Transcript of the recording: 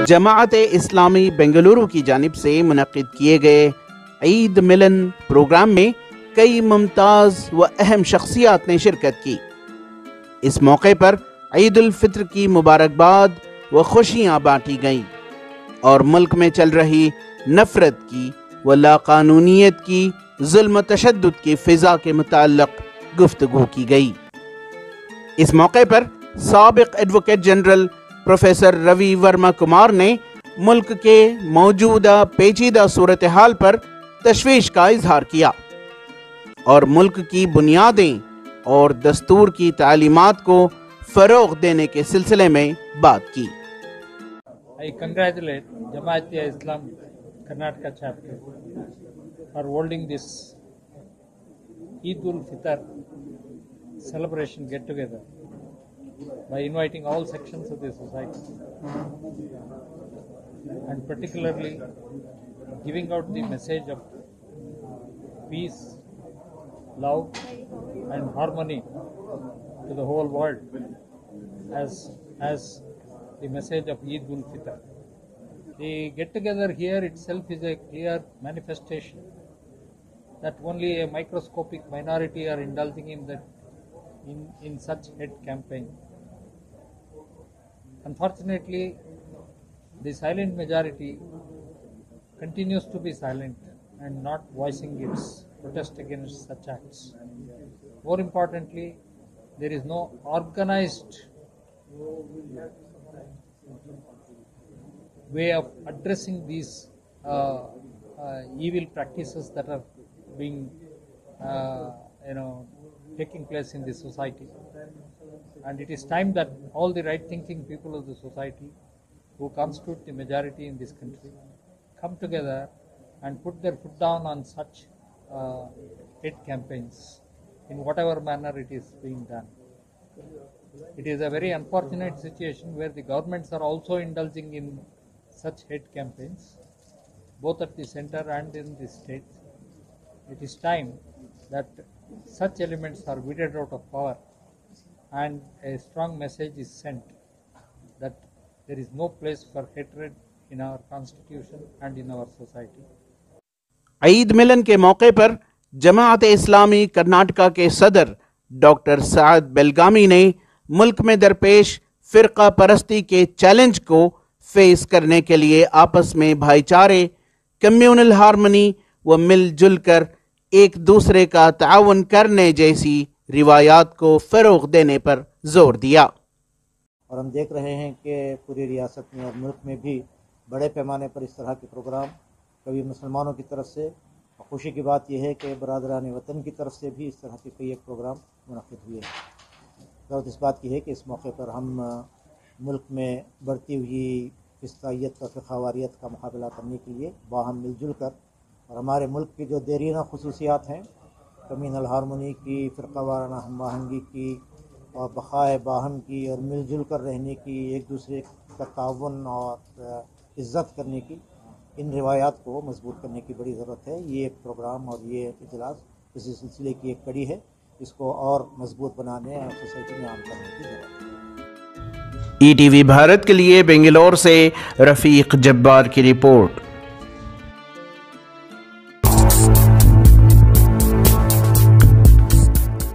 जमात इस्लामी बेंगलुरु की जानिब से मुनक्किद किए गए ईद मिलन प्रोग्राम में कई मुमताज़ व अहम शख्सियात ने शिरकत की। इस मौके पर ईद उल फित्र की मुबारकबाद व खुशियाँ बांटी गईं और मुल्क में चल रही नफरत की व लाकानूनियत की, जुल्म तशद्दुद की फिजा के मुताल्लिक़ गुफ्तगू की गई। इस मौके पर साबिक advocate general professor Ravi Verma Kumar ने मुल्क के मौजूदा पेचीदा सूरत हाल पर तशवीश का इजहार किया और मुल्क की बुनियादें और दस्तूर की तालीमात को फरोग देने के सिलसिले में बात की। I congratulate Jamaat-e-Islam Karnataka chapter for holding this Eid ul-Fitr celebration get-together by inviting all sections of the society and particularly giving out the message of peace, love and harmony to the whole world as the message of Eid ul-Fitr. The get-together here itself is a clear manifestation that only a microscopic minority are indulging in such hate campaign. Unfortunately, the silent majority continues to be silent and not voicing its protest against such acts. More importantly, there is no organized way of addressing these evil practices that are being taking place in the society. And it is time that all the right-thinking people of the society who constitute the majority in this country come together and put their foot down on such hate campaigns in whatever manner it is being done. It is a very unfortunate situation where the governments are also indulging in such hate campaigns, both at the center and in the states. It is time that such elements are weeded out of power and a strong message is sent that there is no place for hatred in our constitution and in our society. Eid मिलन के मौके पर जमात इस्लामी कर्नाटका के सदर doctor साद बेलगामी ने मुल्क में दरपेश फिरका परस्ती के चैलेंज को फेस करने के लिए आपस में भाईचारे, कम्यूनल हार्मनी व मिलजुल कर एक दूसरे का ताउन करने जैसी रिवायात को फरोग देने पर जोर दिया। और हम देख रहे हैं कि पूरी रियासत में और मुल्क में भी बड़े पैमाने पर इस तरह के प्रोग्राम कभी मुसलमानों की तरफ से, और खुशी की बात यह है कि बरादरान वतन की तरफ से भी इस तरह के कई एक प्रोग्राम मुनक़िद हुए हैं। ज़रूरत इस बात की है कि इस मौके पर हम मुल्क में बढ़ती हुई फिस्तायत व फ़िरक़ावारियत का मुकाबला करने के लिए बाहम मिलजुल कर और हमारे मुल्क की जो देरीना खुसूसियात हैं, कम्यूनल हार्मनी की, फ़िरक़ावाराना हम आहंगी की और बक़ाए बाहम की और मिलजुल कर रहने की, एक दूसरे का ताउन और इज़्ज़त करने की, इन रिवायात को मजबूत करने की बड़ी ज़रूरत है। ये प्रोग्राम और ये इजलास इसी सिलसिले की एक कड़ी है। इसको और मजबूत बनाने और सोसाइटी में आम करने की ज़रूरत है। ETV भारत के लिए बेंगलोर से रफ़ीक जब्बार की रिपोर्ट।